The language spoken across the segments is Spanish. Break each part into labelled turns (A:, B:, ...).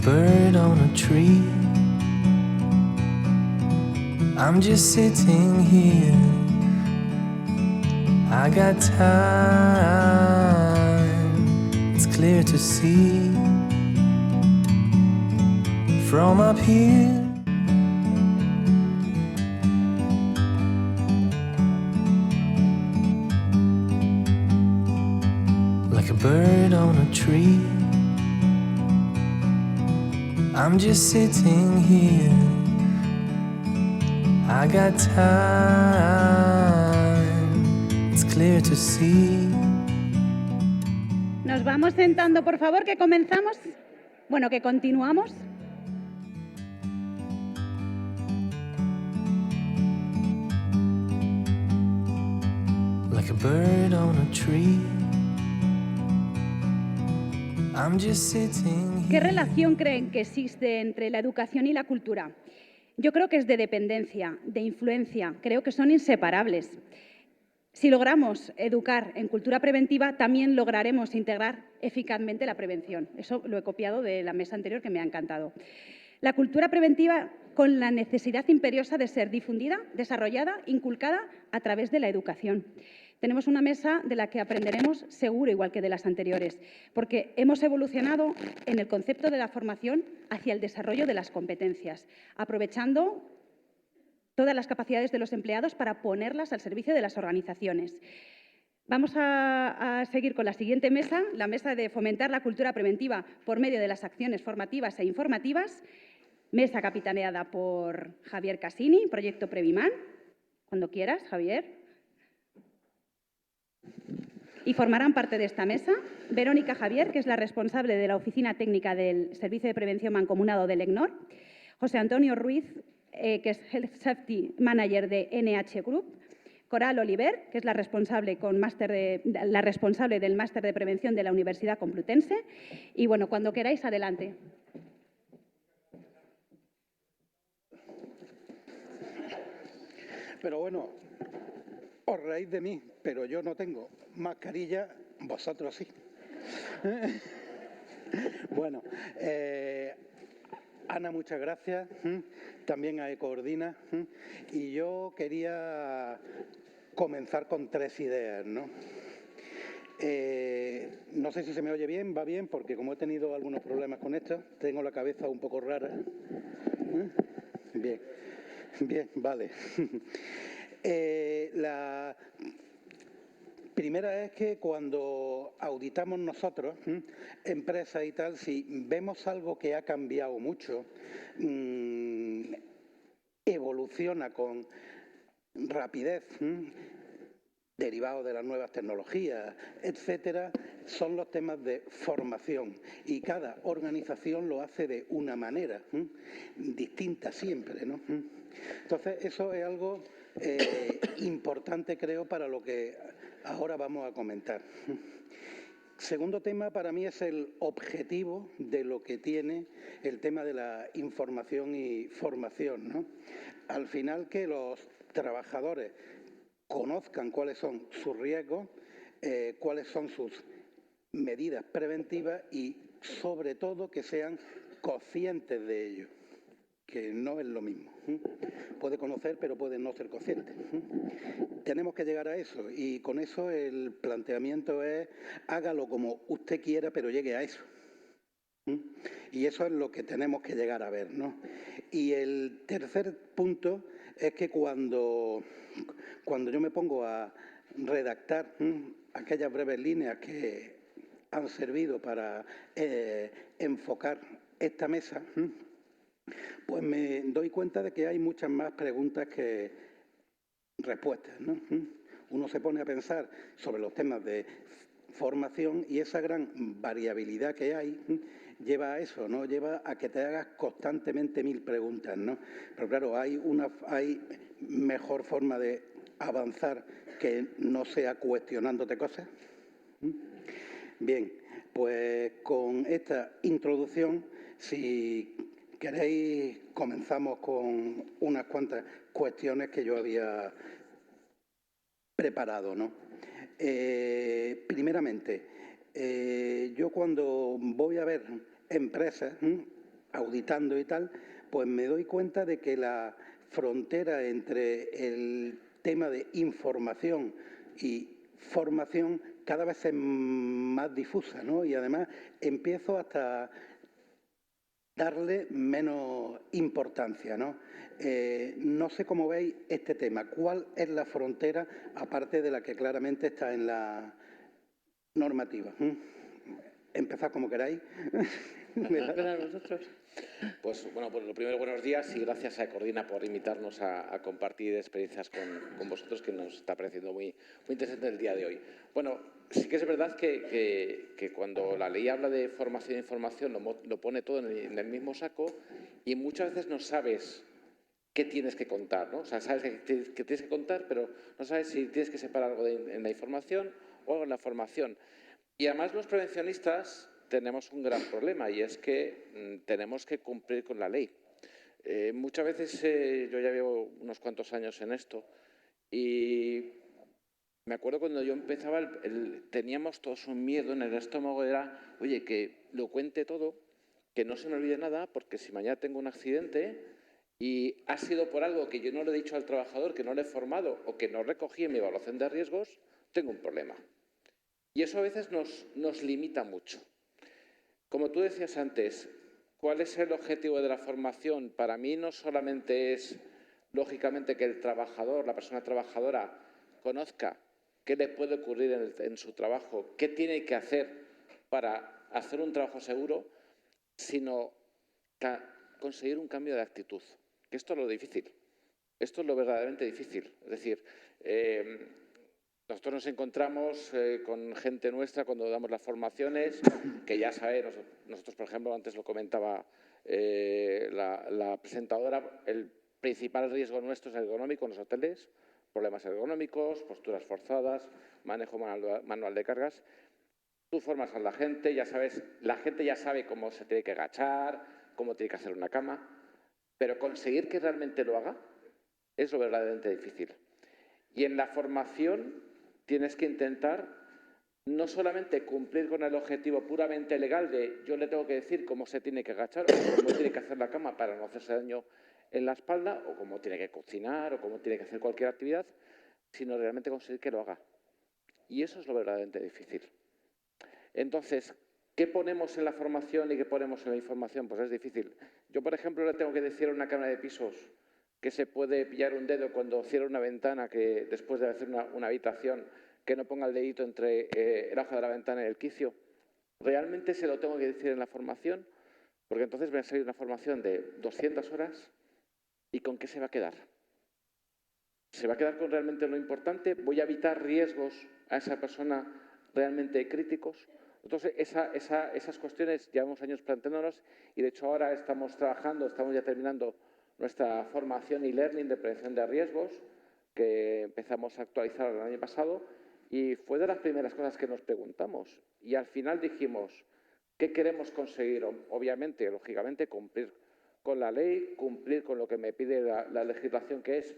A: bird on a tree. I'm just sitting here. I got time, it's clear to see from up here. Like a bird on a tree. I'm just sitting here. I got time, it's clear to see.
B: Nos vamos sentando, por favor, que comenzamos. Bueno, que continuamos.
A: Like a bird on a tree. I'm just sitting
B: ¿Qué
A: here.
B: relación creen que existe entre la educación y la cultura? Yo creo que es de dependencia, de influencia. Creo que son inseparables. Si logramos educar en cultura preventiva, también lograremos integrar eficazmente la prevención. Eso lo he copiado de la mesa anterior, que me ha encantado. La cultura preventiva con la necesidad imperiosa de ser difundida, desarrollada, inculcada a través de la educación. Tenemos una mesa de la que aprenderemos seguro, igual que de las anteriores, porque hemos evolucionado en el concepto de la formación hacia el desarrollo de las competencias, aprovechando todas las capacidades de los empleados para ponerlas al servicio de las organizaciones. Vamos a seguir con la siguiente mesa, la mesa de fomentar la cultura preventiva por medio de las acciones formativas e informativas, mesa capitaneada por Javier Casini, Proyecto Previman. Cuando quieras, Javier. Y formarán parte de esta mesa Verónica Javier, que es la responsable de la Oficina Técnica del Servicio de Prevención Mancomunado del ECNOR, José Antonio Ruiz, que es Health Safety Manager de NH Group, Coral Oliver, que es la responsable del Máster de Prevención de la Universidad Complutense. Y bueno, cuando queráis, adelante.
C: Pero bueno, os reís de mí, pero yo no tengo mascarilla, vosotros sí. Bueno, Ana, muchas gracias, también a Ecoordina, y yo quería comenzar con 3 ideas, ¿no? No sé si se me oye bien, va bien, porque como he tenido algunos problemas con esto, tengo la cabeza un poco rara. Bien, vale. La primera es que cuando auditamos nosotros, empresas y tal, si vemos algo que ha cambiado mucho, evoluciona con rapidez, derivado de las nuevas tecnologías, etcétera, son los temas de formación. Y cada organización lo hace de una manera distinta siempre, ¿no? Entonces, eso es algo importante, creo, para lo que ahora vamos a comentar. Segundo tema, para mí, es el objetivo de lo que tiene el tema de la información y formación, ¿no? Al final, que los trabajadores conozcan cuáles son sus riesgos, cuáles son sus medidas preventivas y, sobre todo, que sean conscientes de ello, que no es lo mismo. Puede conocer, pero puede no ser consciente. Tenemos que llegar a eso, y con eso el planteamiento es: hágalo como usted quiera, pero llegue a eso. Y eso es lo que tenemos que llegar a ver, ¿no? Y el tercer punto es que cuando yo me pongo a redactar aquellas breves líneas que han servido para enfocar esta mesa, pues me doy cuenta de que hay muchas más preguntas que respuestas, ¿no? Uno se pone a pensar sobre los temas de formación y esa gran variabilidad que hay lleva a eso, ¿no? Lleva a que te hagas constantemente 1000 preguntas, ¿no? Pero claro, hay mejor forma de avanzar que no sea cuestionándote cosas. Bien, pues con esta introducción, si queréis, comenzamos con unas cuantas cuestiones que yo había preparado, ¿no? Primeramente, yo cuando voy a ver empresas, auditando y tal, pues me doy cuenta de que la frontera entre el tema de información y formación cada vez es más difusa, ¿no? Y además empiezo hasta darle menos importancia, ¿no? No sé cómo veis este tema. ¿Cuál es la frontera, aparte de la que claramente está en la normativa? Empezad como queráis.
D: Vosotros. Pues bueno, pues lo primero, buenos días y gracias a Coordina por invitarnos a compartir experiencias con vosotros, que nos está pareciendo muy interesante el día de hoy. Bueno, sí que es verdad que cuando la ley habla de formación e información lo pone todo en el mismo saco y muchas veces no sabes qué tienes que contar, ¿no? O sea, sabes que tienes que contar, pero no sabes si tienes que separar algo en la información o algo en la formación. Y además los prevencionistas tenemos un gran problema y es que tenemos que cumplir con la ley. Muchas veces yo ya llevo unos cuantos años en esto y me acuerdo cuando yo empezaba, teníamos todos un miedo en el estómago, era, oye, que lo cuente todo, que no se me olvide nada, porque si mañana tengo un accidente y ha sido por algo que yo no le he dicho al trabajador, que no le he formado o que no recogí en mi evaluación de riesgos, tengo un problema. Y eso a veces nos limita mucho. Como tú decías antes, ¿cuál es el objetivo de la formación? Para mí no solamente es, lógicamente, que el trabajador, la persona trabajadora, conozca qué le puede ocurrir en su trabajo, qué tiene que hacer para hacer un trabajo seguro, sino conseguir un cambio de actitud. Que esto es lo difícil. Esto es lo verdaderamente difícil. Es decir, nosotros nos encontramos con gente nuestra cuando damos las formaciones, que ya sabe, nosotros, por ejemplo, antes lo comentaba la presentadora, el principal riesgo nuestro es ergonómico en los hoteles, problemas ergonómicos, posturas forzadas, manejo manual de cargas. Tú formas a la gente, ya sabes, la gente ya sabe cómo se tiene que agachar, cómo tiene que hacer una cama, pero conseguir que realmente lo haga es lo verdaderamente difícil. Y en la formación tienes que intentar no solamente cumplir con el objetivo puramente legal de yo le tengo que decir cómo se tiene que agachar o cómo tiene que hacer la cama para no hacerse daño en la espalda o cómo tiene que cocinar o cómo tiene que hacer cualquier actividad, sino realmente conseguir que lo haga. Y eso es lo verdaderamente difícil. Entonces, ¿qué ponemos en la formación y qué ponemos en la información? Pues es difícil. Yo, por ejemplo, le tengo que decir a una cámara de pisos que se puede pillar un dedo cuando cierra una ventana, que después de hacer una habitación, que no ponga el dedito entre el ojo de la ventana y el quicio. ¿Realmente se lo tengo que decir en la formación? Porque entonces va a salir una formación de 200 horas y ¿con qué se va a quedar? ¿Se va a quedar con realmente lo importante? ¿Voy a evitar riesgos a esa persona realmente críticos? Entonces, esas cuestiones llevamos años planteándonos y de hecho ahora estamos trabajando, estamos ya terminando nuestra formación y learning de prevención de riesgos, que empezamos a actualizar el año pasado, y fue de las primeras cosas que nos preguntamos. Y al final dijimos, ¿qué queremos conseguir? Obviamente, lógicamente, cumplir con la ley, cumplir con lo que me pide la legislación, que es,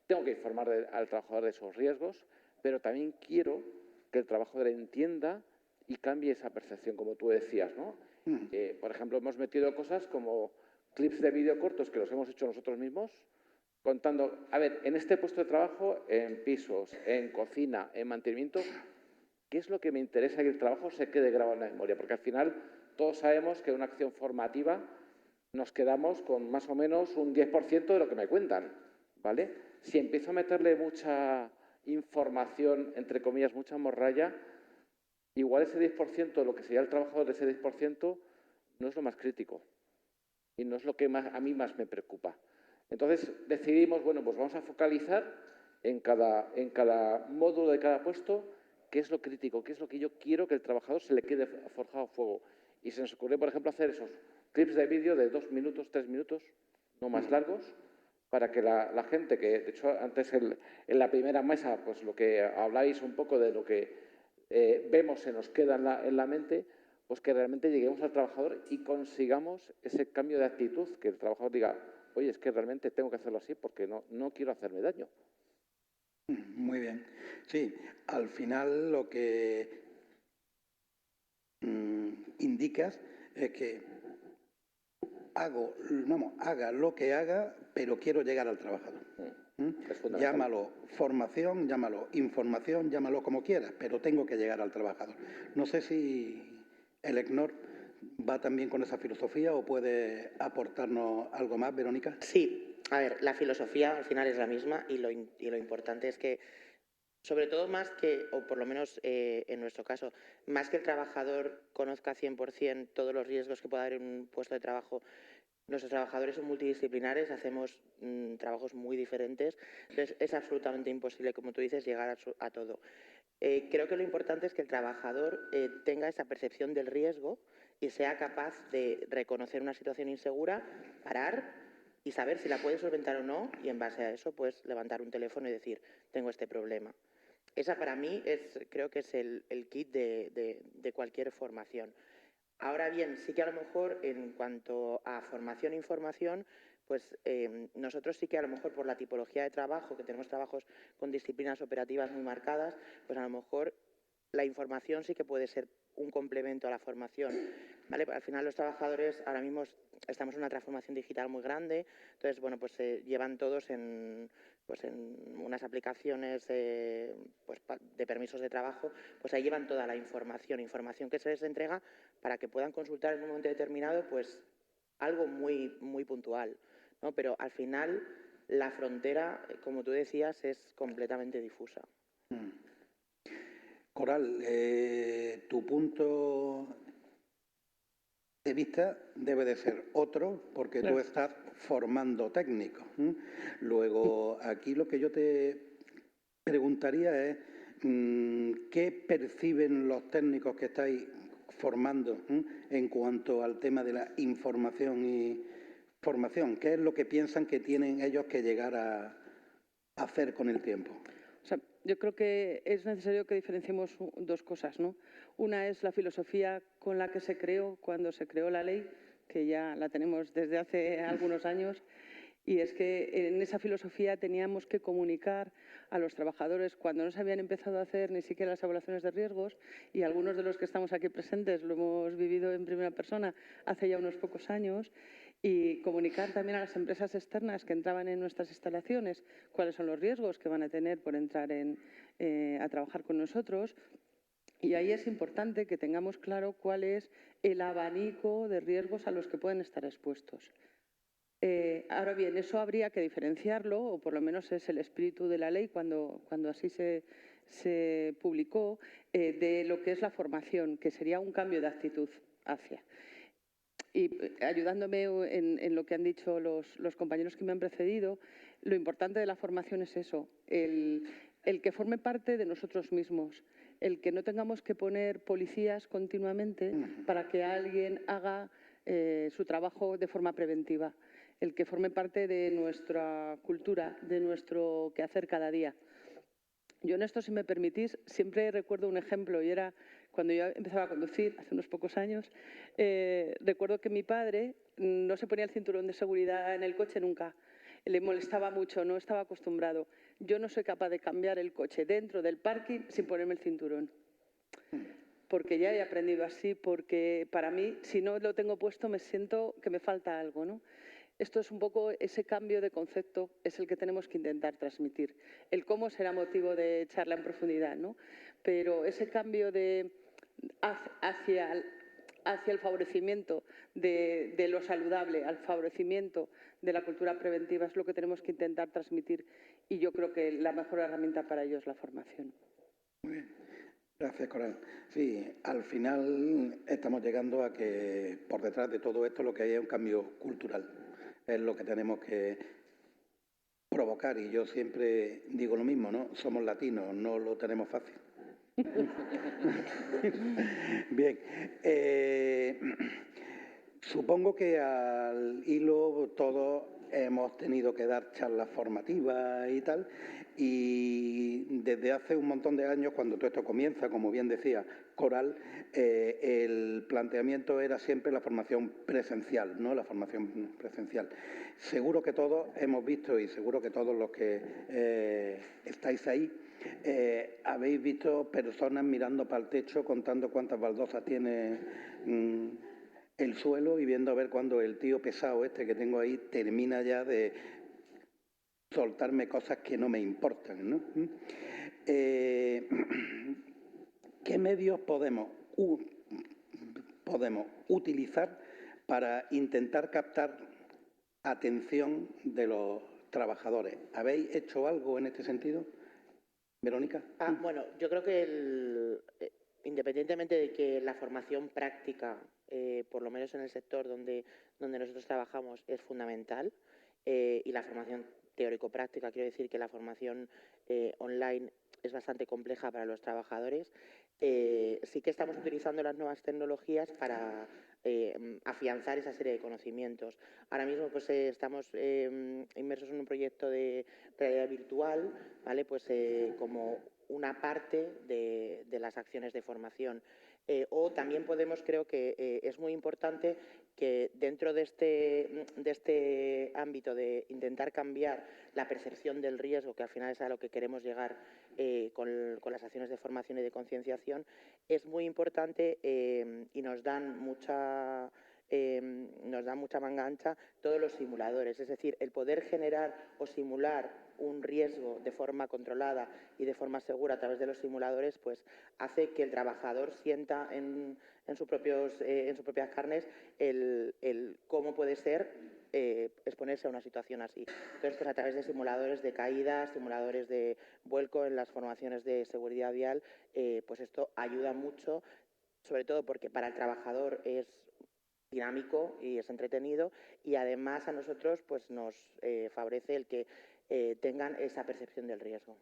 D: tengo que informar al trabajador de esos riesgos, pero también quiero que el trabajador entienda y cambie esa percepción, como tú decías, ¿no? Por ejemplo, hemos metido cosas como clips de vídeo cortos que los hemos hecho nosotros mismos, contando, a ver, en este puesto de trabajo, en pisos, en cocina, en mantenimiento, ¿qué es lo que me interesa que el trabajo se quede grabado en la memoria? Porque al final todos sabemos que en una acción formativa nos quedamos con más o menos un 10% de lo que me cuentan, ¿vale? Si empiezo a meterle mucha información, entre comillas, mucha morralla, igual ese 10%, lo que sería el trabajador de ese 10%, no es lo más crítico y no es lo que a mí más me preocupa. Entonces decidimos, bueno, pues vamos a focalizar en cada módulo de cada puesto qué es lo crítico, qué es lo que yo quiero que el trabajador se le quede forjado a fuego. Y se nos ocurrió, por ejemplo, hacer esos clips de vídeo de 2 minutos, 3 minutos, no más largos, para que la gente, que de hecho antes en la primera mesa, pues lo que habláis un poco de lo que vemos se nos queda en la mente, pues que realmente lleguemos al trabajador y consigamos ese cambio de actitud, que el trabajador diga, oye, es que realmente tengo que hacerlo así porque no quiero hacerme daño.
C: Muy bien. Sí, al final lo que indicas es que haga lo que haga, pero quiero llegar al trabajador.
D: Es fundamental.
C: Llámalo formación, llámalo información, llámalo como quieras, pero tengo que llegar al trabajador. No sé si el ECNOR va también con esa filosofía o puede aportarnos algo más, Verónica.
E: Sí, a ver, la filosofía al final es la misma y lo importante es que, sobre todo más que, o por lo menos en nuestro caso, más que el trabajador conozca 100% todos los riesgos que pueda haber en un puesto de trabajo. Nuestros trabajadores son multidisciplinares, hacemos trabajos muy diferentes, entonces es absolutamente imposible, como tú dices, llegar a todo. Creo que lo importante es que el trabajador tenga esa percepción del riesgo y sea capaz de reconocer una situación insegura, parar y saber si la puede solventar o no, y en base a eso, pues levantar un teléfono y decir, tengo este problema. Esa para mí creo que es el kit de cualquier formación. Ahora bien, sí que a lo mejor en cuanto a formación e información, pues nosotros sí que a lo mejor por la tipología de trabajo, que tenemos trabajos con disciplinas operativas muy marcadas, pues a lo mejor la información sí que puede ser un complemento a la formación, ¿vale? Al final los trabajadores ahora mismo estamos en una transformación digital muy grande, entonces, bueno, pues se llevan todos en unas aplicaciones pues, de permisos de trabajo, pues ahí llevan toda la información que se les entrega para que puedan consultar en un momento determinado, pues algo muy, muy puntual, ¿no? Pero al final la frontera, como tú decías, es completamente difusa.
C: Coral, tu punto de vista debe de ser otro porque
F: Claro.
C: tú estás formando técnicos. Luego, aquí lo que yo te preguntaría es ¿qué perciben los técnicos que estáis formando en cuanto al tema de la información y formación? ¿Qué es lo que piensan que tienen ellos que llegar a hacer con el tiempo?
F: O sea, yo creo que es necesario que diferenciemos dos cosas, ¿no? Una es la filosofía con la que se creó cuando se creó la ley, que ya la tenemos desde hace algunos años, y es que en esa filosofía teníamos que comunicar a los trabajadores cuando no se habían empezado a hacer ni siquiera las evaluaciones de riesgos, y algunos de los que estamos aquí presentes lo hemos vivido en primera persona hace ya unos pocos años, y comunicar también a las empresas externas que entraban en nuestras instalaciones cuáles son los riesgos que van a tener por entrar a trabajar con nosotros. Y ahí es importante que tengamos claro cuál es el abanico de riesgos a los que pueden estar expuestos. Ahora bien, eso habría que diferenciarlo, o por lo menos es el espíritu de la ley cuando así se publicó, de lo que es la formación, que sería un cambio de actitud hacia. Y ayudándome en lo que han dicho los compañeros que me han precedido, lo importante de la formación es eso, el que forme parte de nosotros mismos, el que no tengamos que poner policías continuamente para que alguien haga su trabajo de forma preventiva, el que forme parte de nuestra cultura, de nuestro quehacer cada día. Yo en esto, si me permitís, siempre recuerdo un ejemplo, y era cuando yo empezaba a conducir, hace unos pocos años, recuerdo que mi padre no se ponía el cinturón de seguridad en el coche nunca. Le molestaba mucho, no estaba acostumbrado. Yo no soy capaz de cambiar el coche dentro del parking sin ponerme el cinturón. Porque ya he aprendido así, porque para mí, si no lo tengo puesto, me siento que me falta algo, ¿no? Esto es un poco ese cambio de concepto, es el que tenemos que intentar transmitir. El cómo será motivo de charla en profundidad, ¿no? Pero ese cambio hacia el favorecimiento de lo saludable, al favorecimiento de la cultura preventiva, es lo que tenemos que intentar transmitir, y yo creo que la mejor herramienta para ello es la formación.
C: Muy bien. Gracias, Coral. Sí, al final estamos llegando a que por detrás de todo esto lo que hay es un cambio cultural. Es lo que tenemos que provocar, y yo siempre digo lo mismo, ¿no? Somos latinos, no lo tenemos fácil. Bien, supongo que al hilo todos hemos tenido que dar charlas formativas y tal, y desde hace un montón de años, cuando todo esto comienza, como bien decía Coral, el planteamiento era siempre la formación presencial, ¿no? La formación presencial. Seguro que todos hemos visto, y seguro que todos los que estáis ahí, habéis visto personas mirando para el techo contando cuántas baldosas tiene el suelo y viendo a ver cuándo el tío pesado este que tengo ahí termina ya de soltarme cosas que no me importan, ¿no? ¿Qué medios podemos utilizar para intentar captar atención de los trabajadores? ¿Habéis hecho algo en este sentido, Verónica?
E: Bueno, yo creo que independientemente de que la formación práctica, por lo menos en el sector donde nosotros trabajamos, es fundamental, y la formación teórico-práctica, quiero decir que la formación online es bastante compleja para los trabajadores, sí que estamos utilizando las nuevas tecnologías para afianzar esa serie de conocimientos. Ahora mismo pues estamos inmersos en un proyecto de realidad virtual, ¿vale? Pues como una parte de las acciones de formación. O también creo que es muy importante que dentro de este ámbito de intentar cambiar la percepción del riesgo, que al final es a lo que queremos llegar con las acciones de formación y de concienciación, es muy importante y nos dan mucha manga ancha todos los simuladores. Es decir, el poder generar o simular un riesgo de forma controlada y de forma segura a través de los simuladores, pues hace que el trabajador sienta en sus propias carnes el cómo puede ser exponerse a una situación así. Entonces, pues a través de simuladores de caídas, simuladores de vuelco en las formaciones de seguridad vial, pues esto ayuda mucho, sobre todo porque para el trabajador es dinámico y es entretenido, y además a nosotros pues nos favorece el que tengan esa percepción del riesgo.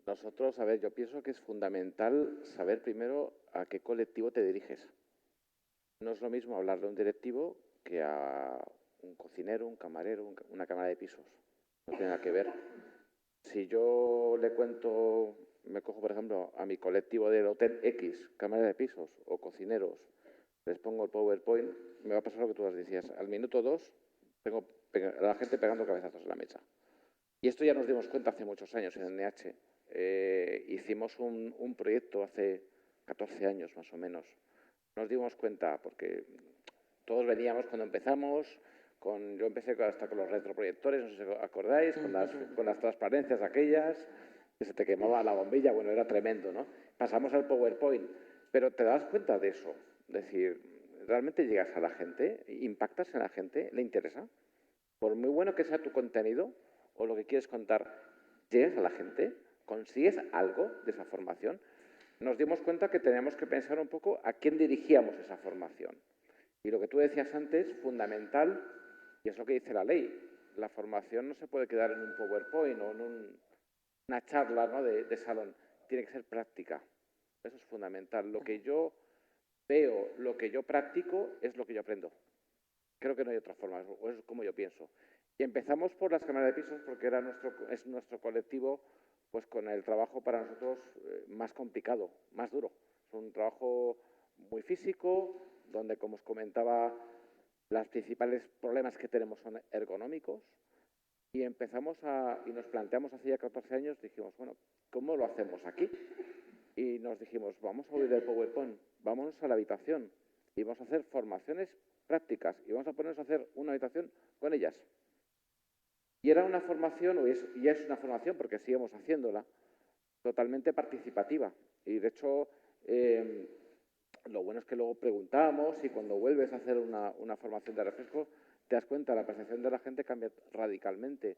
D: Nosotros, a ver, yo pienso que es fundamental saber primero a qué colectivo te diriges. No es lo mismo hablarle a un directivo que a un cocinero, un camarero, una cámara de pisos. No tiene nada que ver. Si yo le cuento, me cojo por ejemplo a mi colectivo del Hotel X, cámara de pisos o cocineros, les pongo el PowerPoint, me va a pasar lo que tú has decías. Al minuto 2 tengo a la gente pegando cabezazos en la mesa. Y esto ya nos dimos cuenta hace muchos años en NH. Hicimos un proyecto hace 14 años más o menos. Nos dimos cuenta, porque todos veníamos cuando empezamos, yo empecé hasta con los retroproyectores, no sé si os acordáis, con las transparencias aquellas, que se te quemaba la bombilla, bueno, era tremendo, ¿no? Pasamos al PowerPoint, pero te das cuenta de eso, es decir, ¿realmente llegas a la gente? ¿Impactas en la gente? ¿Le interesa? Por muy bueno que sea tu contenido o lo que quieres contar, ¿llegas a la gente? ¿Consigues algo de esa formación? Nos dimos cuenta que teníamos que pensar un poco a quién dirigíamos esa formación. Y lo que tú decías antes, fundamental, y es lo que dice la ley, la formación no se puede quedar en un PowerPoint o en una charla, ¿no?, de salón, tiene que ser práctica. Eso es fundamental. Lo que yo veo, lo que yo practico, es lo que yo aprendo. Creo que no hay otra forma, o es como yo pienso. Y empezamos por las cámaras de pisos porque es nuestro colectivo, pues con el trabajo para nosotros más complicado, más duro. Es un trabajo muy físico, donde, como os comentaba, los principales problemas que tenemos son ergonómicos. Y y nos planteamos hace ya 14 años, dijimos, bueno, ¿cómo lo hacemos aquí? Y nos dijimos, vamos a oír el PowerPoint, vámonos a la habitación y vamos a hacer formaciones prácticas y vamos a ponernos a hacer una habitación con ellas. Y era una formación, y es una formación, porque seguimos haciéndola, totalmente participativa. Y de hecho, lo bueno es que luego preguntamos y cuando vuelves a hacer una formación de refresco, te das cuenta, la percepción de la gente cambia radicalmente.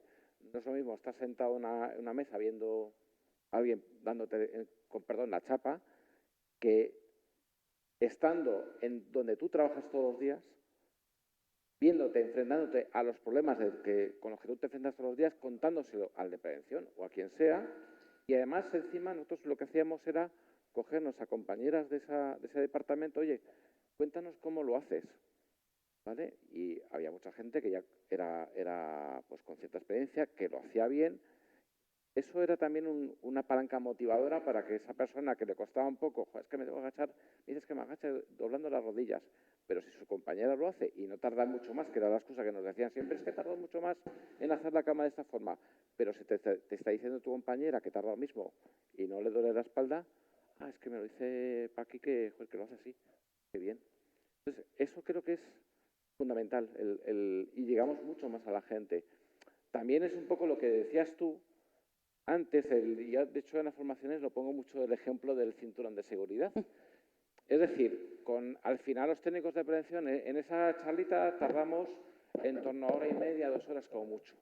D: No es lo mismo estar sentado en una mesa viendo a alguien dándote, con perdón, la chapa, que estando en donde tú trabajas todos los días, viéndote, enfrentándote a los problemas con los que tú te enfrentas todos los días, contándoselo al de prevención o a quien sea. Y además, encima, nosotros lo que hacíamos era cogernos a compañeras de ese departamento, oye, cuéntanos cómo lo haces, ¿vale? Y había mucha gente que ya era pues con cierta experiencia, que lo hacía bien. Eso era también una palanca motivadora para que esa persona que le costaba un poco, es que me tengo que agachar, me dices que me agache doblando las rodillas, pero si su compañera lo hace y no tarda mucho más, que era la excusa que nos decían siempre, es que tardó mucho más en hacer la cama de esta forma, pero si te está diciendo tu compañera que tarda lo mismo y no le duele la espalda, es que me lo dice Paqui que lo hace así, qué bien. Entonces, eso creo que es fundamental y llegamos mucho más a la gente. También es un poco lo que decías tú antes, y ya de hecho en las formaciones lo pongo mucho el ejemplo del cinturón de seguridad. Es decir, al final los técnicos de prevención en esa charlita tardamos en torno a 1 hora y media, 2 horas como mucho,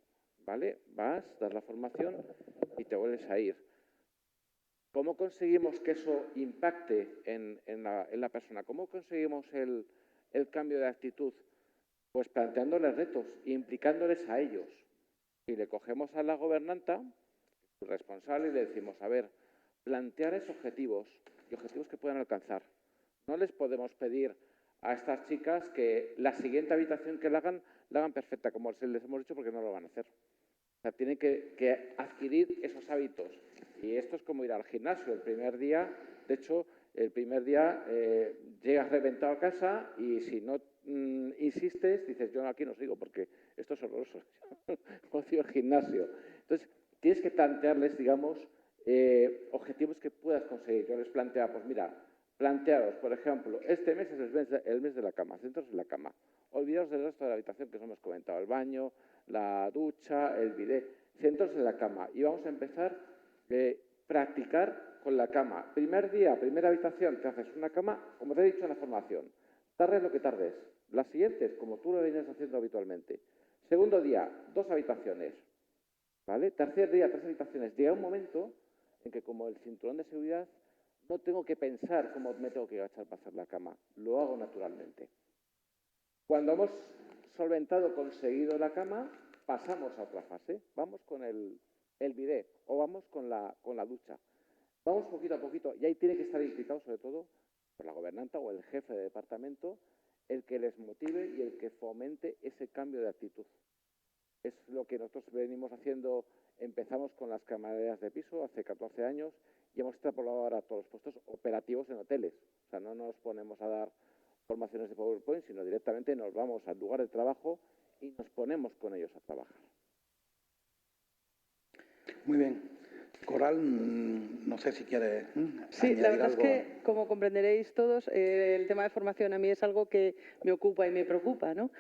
D: ¿vale? Vas, das la formación y te vuelves a ir. ¿Cómo conseguimos que eso impacte en la persona? ¿Cómo conseguimos el cambio de actitud? Pues planteándoles retos e implicándoles a ellos. Y le cogemos a la gobernanta, responsable, y le decimos, a ver, plantearles objetivos y objetivos que puedan alcanzar. No les podemos pedir a estas chicas que la siguiente habitación que la hagan perfecta, como les hemos dicho, porque no lo van a hacer. O sea, tienen que adquirir esos hábitos. Y esto es como ir al gimnasio. El primer día, de hecho, llegas reventado a casa y si no insistes, dices, yo aquí no sigo porque esto es horroroso. Odio el gimnasio. Entonces, tienes que plantearles, digamos, objetivos que puedas conseguir. Yo les planteaba, pues mira, plantearos, por ejemplo, este mes es el mes de la cama, centros en la cama. Olvidaos del resto de la habitación que os hemos comentado, el baño, la ducha, el bidet, centros en la cama. Y vamos a empezar a practicar con la cama. Primer día, primera habitación, te haces una cama, como te he dicho en la formación. Tardes lo que tardes. Las siguientes, como tú lo vienes haciendo habitualmente. Segundo día, 2 habitaciones. ¿Vale? Tercer día, 3 habitaciones. Llega un momento en que, como el cinturón de seguridad, no tengo que pensar cómo me tengo que agachar para hacer la cama. Lo hago naturalmente. Cuando hemos solventado, conseguido la cama, pasamos a otra fase. Vamos con el bidet o vamos con la ducha. Vamos poquito a poquito. Y ahí tiene que estar implicado, sobre todo, por la gobernanta o el jefe de departamento, el que les motive y el que fomente ese cambio de actitud. Es lo que nosotros venimos haciendo. Empezamos con las camareras de piso hace 14 años y hemos extrapolado ahora a todos los puestos operativos en hoteles. O sea, no nos ponemos a dar formaciones de PowerPoint, sino directamente nos vamos al lugar de trabajo y nos ponemos con ellos a trabajar.
C: Muy bien. Coral, no sé si quieres
F: Sí, la verdad
C: algo.
F: es que, como comprenderéis todos, el tema de formación a mí es algo que me ocupa y me preocupa, ¿no?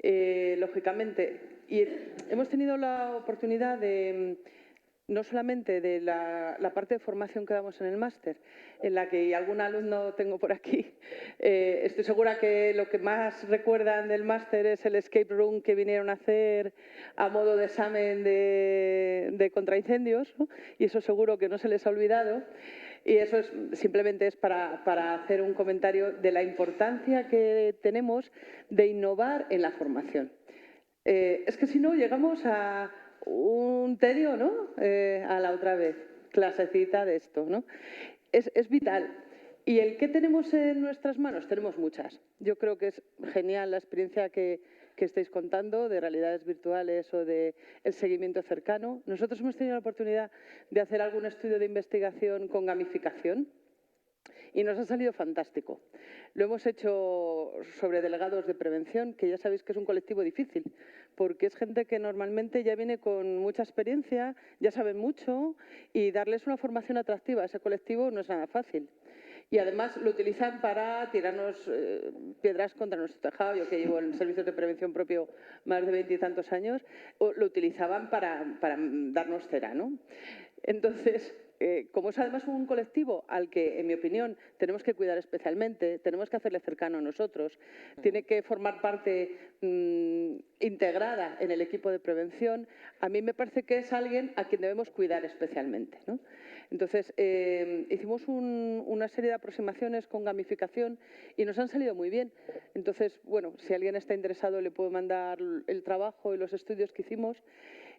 F: Lógicamente, y hemos tenido la oportunidad de, no solamente de la parte de formación que damos en el máster, en la que algún alumno tengo por aquí, estoy segura que lo que más recuerdan del máster es el escape room que vinieron a hacer a modo de examen de contraincendios, ¿no? Y eso seguro que no se les ha olvidado. Y eso simplemente es para hacer un comentario de la importancia que tenemos de innovar en la formación. Es que si no, llegamos a un tedio, ¿no? A la otra vez, clasecita de esto, ¿no? Es vital. ¿Y el qué tenemos en nuestras manos? Tenemos muchas. Yo creo que es genial la experiencia que estáis contando de realidades virtuales o de el seguimiento cercano. Nosotros hemos tenido la oportunidad de hacer algún estudio de investigación con gamificación y nos ha salido fantástico. Lo hemos hecho sobre delegados de prevención, que ya sabéis que es un colectivo difícil, porque es gente que normalmente ya viene con mucha experiencia, ya saben mucho, y darles una formación atractiva a ese colectivo no es nada fácil. Y además lo utilizan para tirarnos piedras contra nuestro tejado. Yo que llevo en servicios de prevención propio más de 20 y tantos años, lo utilizaban para darnos cera, ¿no? Entonces, como es además un colectivo al que, en mi opinión, tenemos que cuidar especialmente, tenemos que hacerle cercano a nosotros, tiene que formar parte integrada en el equipo de prevención, a mí me parece que es alguien a quien debemos cuidar especialmente, ¿no? Entonces, hicimos una serie de aproximaciones con gamificación y nos han salido muy bien. Entonces, bueno, si alguien está interesado le puedo mandar el trabajo y los estudios que hicimos.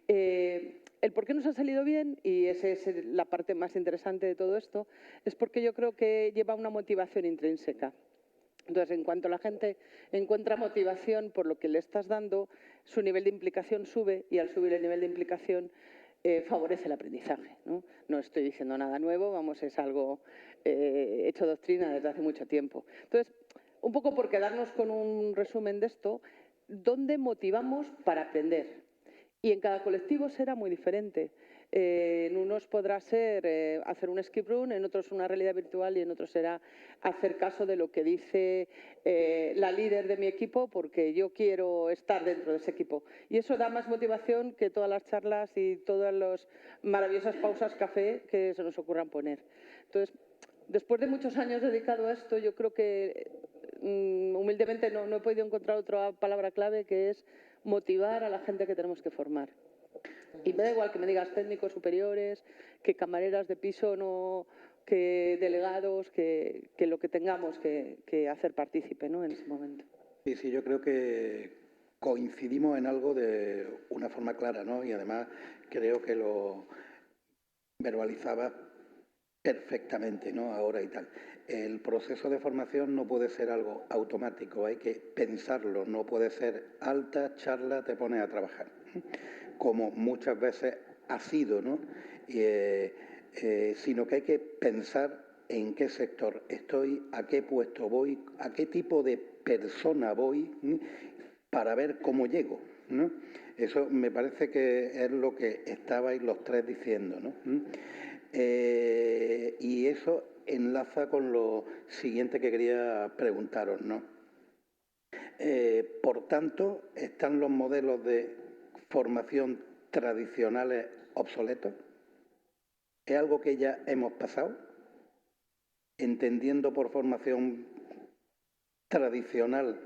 F: El por qué nos ha salido bien, y esa es la parte más interesante de todo esto, es porque yo creo que lleva una motivación intrínseca. Entonces, en cuanto la gente encuentra motivación por lo que le estás dando, su nivel de implicación sube y al subir el nivel de implicación favorece el aprendizaje, ¿no? No estoy diciendo nada nuevo, vamos, es algo hecho doctrina desde hace mucho tiempo. Entonces, un poco por quedarnos con un resumen de esto, ¿dónde motivamos para aprender? Y en cada colectivo será muy diferente. En unos podrá ser hacer un skip room, en otros una realidad virtual y en otros será hacer caso de lo que dice la líder de mi equipo porque yo quiero estar dentro de ese equipo. Y eso da más motivación que todas las charlas y todas las maravillosas pausas café que se nos ocurran poner. Entonces, después de muchos años dedicado a esto, yo creo que humildemente no he podido encontrar otra palabra clave que es motivar a la gente que tenemos que formar. Y me da igual que me digas técnicos superiores, que camareras de piso, no, que delegados, que lo que tengamos que hacer partícipe, ¿no?, en ese momento.
C: Sí, sí, yo creo que coincidimos en algo de una forma clara, ¿no? Y además creo que lo verbalizaba perfectamente, ¿no? Ahora y tal. El proceso de formación no puede ser algo automático, hay que pensarlo, no puede ser alta charla, te pones a trabajar, como muchas veces ha sido, ¿no? Sino que hay que pensar en qué sector estoy, a qué puesto voy, a qué tipo de persona voy, para ver cómo llego, ¿no? Eso me parece que es lo que estabais los tres diciendo, ¿no? Y eso enlaza con lo siguiente que quería preguntaros, ¿no? Por tanto, ¿están los modelos de formación tradicionales obsoletos? ¿Es algo que ya hemos pasado? Entendiendo por formación tradicional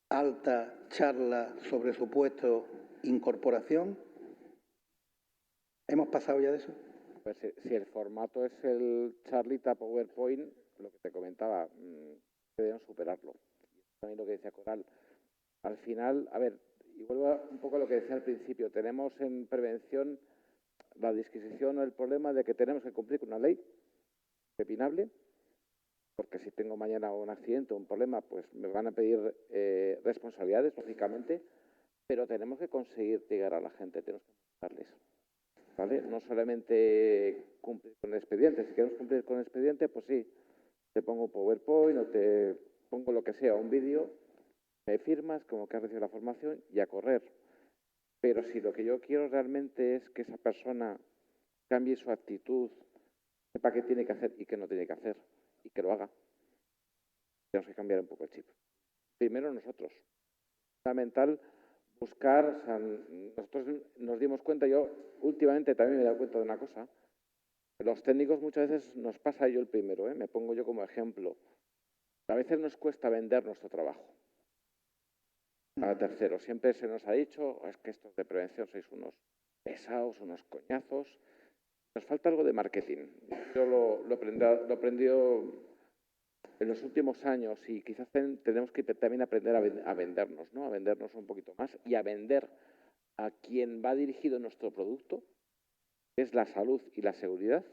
C: alta, charla sobre su puesto, incorporación. ¿Hemos pasado ya de eso?
D: Pues si el formato es el charlita PowerPoint, lo que te comentaba, debemos superarlo. También lo que decía Coral. Al final, a ver, y vuelvo un poco a lo que decía al principio, tenemos en prevención la disquisición o el problema de que tenemos que cumplir con una ley pepinable, porque si tengo mañana un accidente o un problema, pues me van a pedir responsabilidades, lógicamente, pero tenemos que conseguir llegar a la gente, tenemos que mostrarles, ¿vale? No solamente cumplir con el expediente, si queremos cumplir con el expediente, pues sí, te pongo PowerPoint o te pongo lo que sea, un vídeo, me firmas como que has recibido la formación y a correr. Pero si lo que yo quiero realmente es que esa persona cambie su actitud, sepa qué tiene que hacer y qué no tiene que hacer, y que lo haga, tenemos que cambiar un poco el chip. Primero nosotros. Es fundamental buscar, o sea, nosotros nos dimos cuenta, yo últimamente también me he dado cuenta de una cosa, los técnicos muchas veces nos pasa, yo el primero, me pongo yo como ejemplo, a veces nos cuesta vender nuestro trabajo. A tercero, siempre se nos ha dicho, es que estos de prevención sois unos pesados, unos coñazos. Nos falta algo de marketing. Yo lo he aprendido en los últimos años y quizás tenemos que también aprender a vendernos, ¿no? A vendernos un poquito más y a vender a quien va dirigido nuestro producto, que es la salud y la seguridad,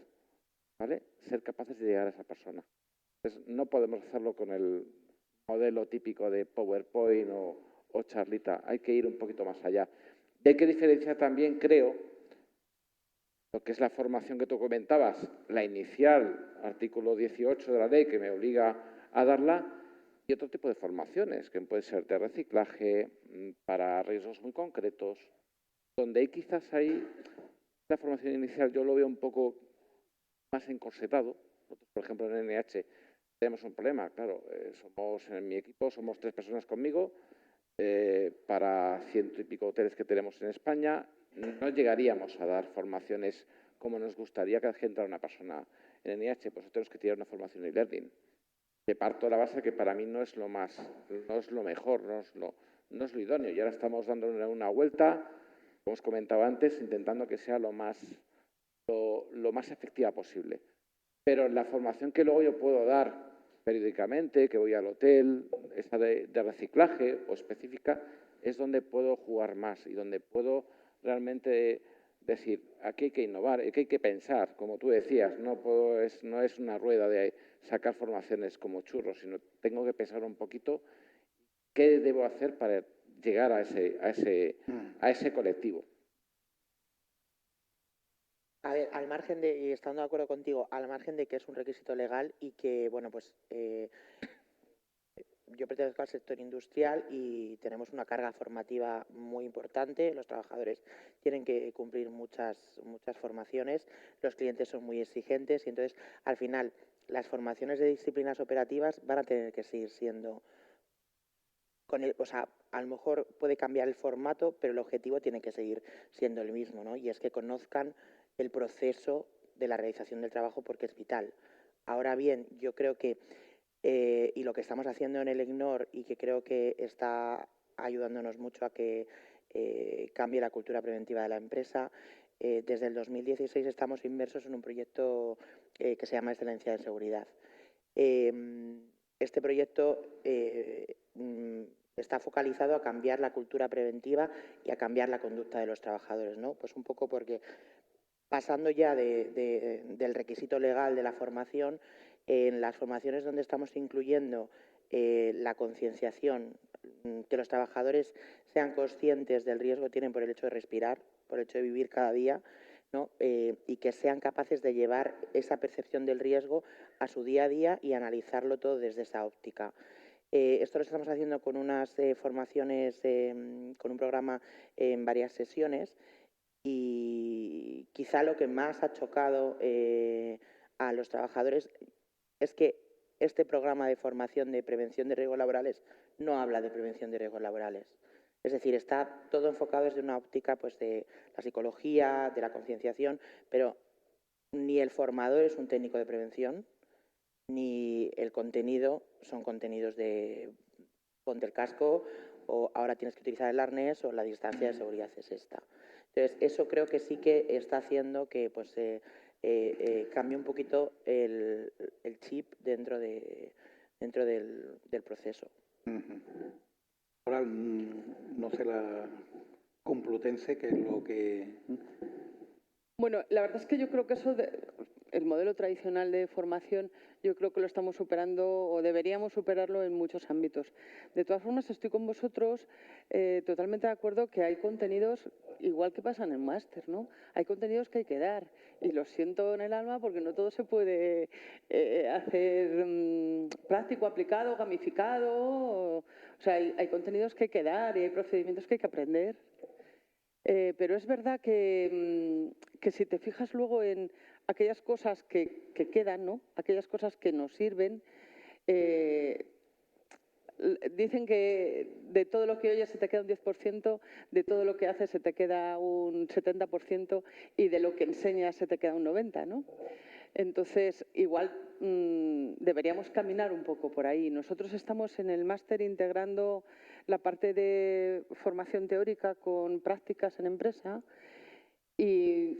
D: ¿vale? Ser capaces de llegar a esa persona. Entonces, no podemos hacerlo con el modelo típico de PowerPoint o charlita, hay que ir un poquito más allá. Y hay que diferenciar también, creo, lo que es la formación que tú comentabas, la inicial, artículo 18 de la ley, que me obliga a darla, y otro tipo de formaciones, que puede ser de reciclaje, para riesgos muy concretos, donde hay quizás ahí, la formación inicial yo lo veo un poco más encorsetado. Nosotros, por ejemplo, en NH tenemos un problema, claro, en mi equipo somos 3 personas conmigo, para 100 y pico hoteles que tenemos en España, no llegaríamos a dar formaciones como nos gustaría que entrara una persona en NIH, pues tenemos que tirar una formación e-learning. Que parto de la base que para mí no es lo más, no es lo mejor, no es lo idóneo. Y ahora estamos dando una vuelta, como os comentaba antes, intentando que sea lo más efectiva posible. Pero la formación que luego yo puedo dar periódicamente, que voy al hotel, esa de reciclaje o específica, es donde puedo jugar más y donde puedo realmente decir, aquí hay que innovar, aquí hay que pensar, como tú decías, no es una rueda de sacar formaciones como churros, sino tengo que pensar un poquito qué debo hacer para llegar a ese colectivo.
E: A ver, al margen de, y estando de acuerdo contigo, al margen de que es un requisito legal y que, bueno, pues yo pertenezco al sector industrial y tenemos una carga formativa muy importante. Los trabajadores tienen que cumplir muchas formaciones, los clientes son muy exigentes y entonces, al final, las formaciones de disciplinas operativas van a tener que seguir siendo o sea, a lo mejor puede cambiar el formato, pero el objetivo tiene que seguir siendo el mismo, ¿no? Y es que conozcan el proceso de la realización del trabajo porque es vital. Ahora bien, yo creo que, y lo que estamos haciendo en el EGNOR y que creo que está ayudándonos mucho a que cambie la cultura preventiva de la empresa, desde el 2016 estamos inmersos en un proyecto que se llama Excelencia de Seguridad. Este proyecto está focalizado a cambiar la cultura preventiva y a cambiar la conducta de los trabajadores, ¿no? Pues un poco porque pasando ya del requisito legal de la formación, en las formaciones donde estamos incluyendo la concienciación, que los trabajadores sean conscientes del riesgo que tienen por el hecho de respirar, por el hecho de vivir cada día, ¿no? Y que sean capaces de llevar esa percepción del riesgo a su día a día y analizarlo todo desde esa óptica. Esto lo estamos haciendo con unas formaciones, con un programa en varias sesiones y quizá lo que más ha chocado a los trabajadores es que este programa de formación de prevención de riesgos laborales no habla de prevención de riesgos laborales. Es decir, está todo enfocado desde una óptica pues, de la psicología, de la concienciación, pero ni el formador es un técnico de prevención, ni el contenido son contenidos de ponte el casco o ahora tienes que utilizar el arnés o la distancia de seguridad es esta. Entonces, eso creo que sí que está haciendo que pues, cambie un poquito el chip dentro del proceso.
C: Ahora, no sé la Complutense, que es lo que...
F: Bueno, la verdad es que yo creo que el modelo tradicional de formación, yo creo que lo estamos superando o deberíamos superarlo en muchos ámbitos. De todas formas, estoy con vosotros totalmente de acuerdo que hay contenidos, igual que pasan en máster, ¿no? Hay contenidos que hay que dar y lo siento en el alma porque no todo se puede hacer práctico, aplicado, gamificado. O sea, hay contenidos que hay que dar y hay procedimientos que hay que aprender. Pero es verdad que si te fijas luego en aquellas cosas que quedan, ¿no? Aquellas cosas que nos sirven, dicen que de todo lo que oyes se te queda un 10%, de todo lo que haces se te queda un 70% y de lo que enseñas se te queda un 90%, ¿no? Entonces, igual deberíamos caminar un poco por ahí. Nosotros estamos en el máster integrando la parte de formación teórica con prácticas en empresa y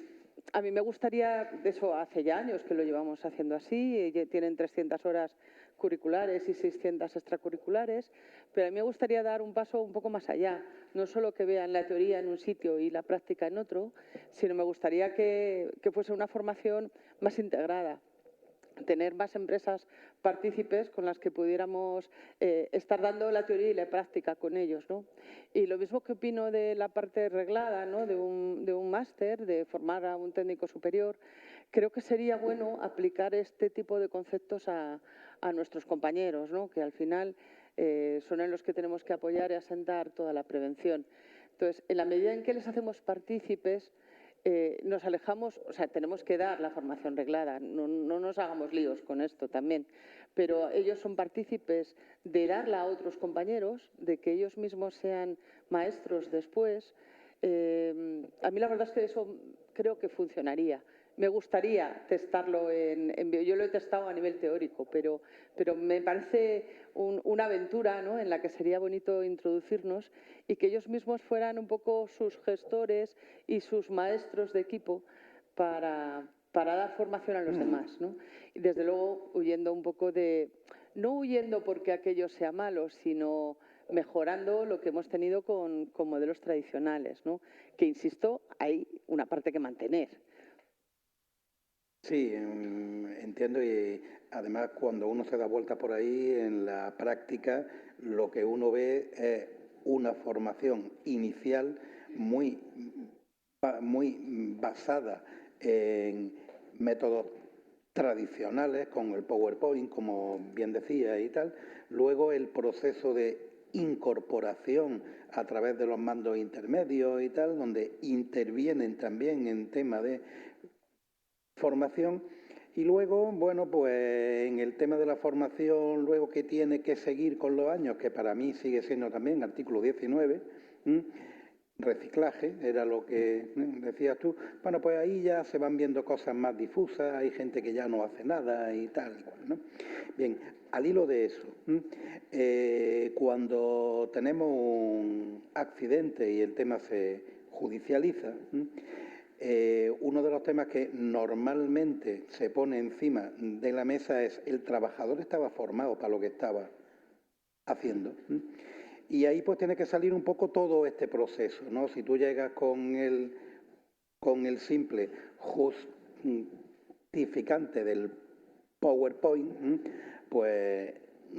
F: a mí me gustaría, eso hace ya años que lo llevamos haciendo así, tienen 300 horas curriculares y 600 extracurriculares, pero a mí me gustaría dar un paso un poco más allá, no solo que vean la teoría en un sitio y la práctica en otro, sino me gustaría que fuese una formación más integrada, tener más empresas partícipes con las que pudiéramos estar dando la teoría y la práctica con ellos, ¿no? Y lo mismo que opino de la parte reglada, ¿no? de un máster, de formar a un técnico superior, creo que sería bueno aplicar este tipo de conceptos a nuestros compañeros, ¿no? Que al final son en los que tenemos que apoyar y asentar toda la prevención. Entonces, en la medida en que les hacemos partícipes, nos alejamos, o sea, tenemos que dar la formación reglada, no nos hagamos líos con esto también, pero ellos son partícipes de darla a otros compañeros, de que ellos mismos sean maestros después. A mí la verdad es que eso creo que funcionaría. Me gustaría testarlo yo lo he testado a nivel teórico, pero me parece una aventura, ¿no? En la que sería bonito introducirnos y que ellos mismos fueran un poco sus gestores y sus maestros de equipo para dar formación a los demás, ¿no? Y desde luego huyendo un poco no huyendo porque aquello sea malo, sino mejorando lo que hemos tenido con modelos tradicionales, ¿no? Que, insisto, hay una parte que mantener.
C: Sí, entiendo y además cuando uno se da vuelta por ahí en la práctica lo que uno ve es una formación inicial muy basada en métodos tradicionales, con el PowerPoint, como bien decía y tal. Luego el proceso de incorporación a través de los mandos intermedios y tal, donde intervienen también en tema de formación. Y luego, bueno, pues en el tema de la formación, luego que tiene que seguir con los años, que para mí sigue siendo también artículo 19, reciclaje, era lo que decías tú. Bueno, pues ahí ya se van viendo cosas más difusas, hay gente que ya no hace nada y tal y cual, ¿no? Bien, al hilo de eso, cuando tenemos un accidente y el tema se judicializa, uno de los temas que normalmente se pone encima de la mesa es el trabajador estaba formado para lo que estaba haciendo. Y ahí pues tiene que salir un poco todo este proceso, ¿no? Si tú llegas con el simple justificante del PowerPoint, pues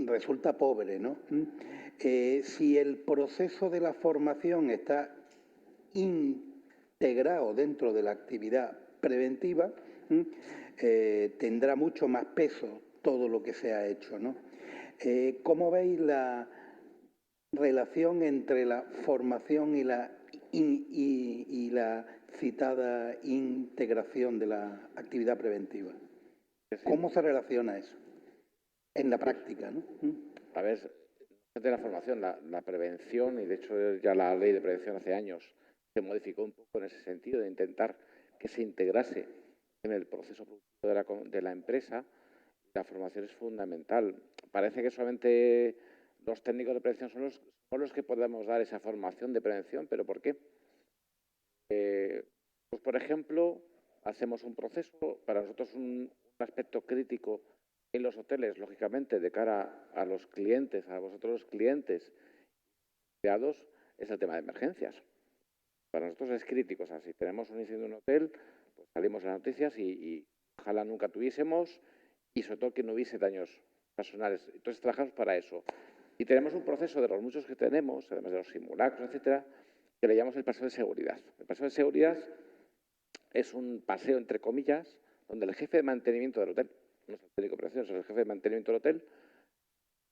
C: resulta pobre, ¿no? Si el proceso de la formación está integrado dentro de la actividad preventiva, tendrá mucho más peso todo lo que se ha hecho, ¿no? ¿Cómo veis la relación entre la formación y la citada integración de la actividad preventiva? ¿Cómo se relaciona eso en la práctica, ¿no?
D: A ver, de la formación, la prevención, y de hecho ya la ley de prevención hace años se modificó un poco en ese sentido, de intentar que se integrase en el proceso productivo de la empresa. La formación es fundamental. Parece que solamente los técnicos de prevención son los que podemos dar esa formación de prevención, pero ¿por qué? Pues, por ejemplo, hacemos un proceso, para nosotros un aspecto crítico en los hoteles, lógicamente, de cara a los clientes, a vosotros los clientes empleados, es el tema de emergencias. Para nosotros es crítico. O sea, si tenemos un incendio en un hotel, pues salimos en las noticias y ojalá nunca tuviésemos, y sobre todo que no hubiese daños personales. Entonces trabajamos para eso. Y tenemos un proceso de los muchos que tenemos, además de los simulacros, etcétera, que le llamamos el paseo de seguridad. El paseo de seguridad es un paseo, entre comillas, donde el jefe de mantenimiento del hotel, no es el técnico de operaciones, es el jefe de mantenimiento del hotel,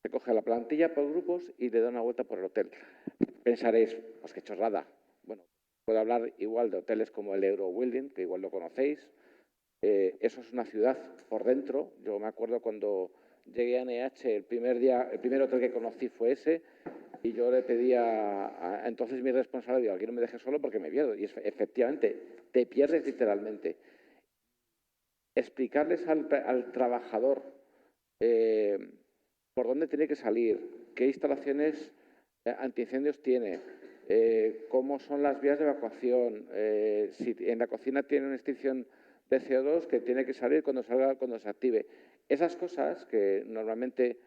D: se coge la plantilla por grupos y le da una vuelta por el hotel. Pensaréis, pues qué chorrada. Bueno, puedo hablar igual de hoteles como el Eurowilding, que igual lo conocéis. Eso es una ciudad por dentro. Yo me acuerdo cuando llegué a NH, el primer hotel que conocí fue ese, y yo le pedí a entonces mi responsable, digo, aquí no me dejes solo porque me pierdo. Y efectivamente, te pierdes literalmente. Explicarles al trabajador por dónde tiene que salir, qué instalaciones antiincendios tiene, cómo son las vías de evacuación, si en la cocina tiene una extinción de CO2 que tiene que salir cuando se active. Esas cosas que normalmente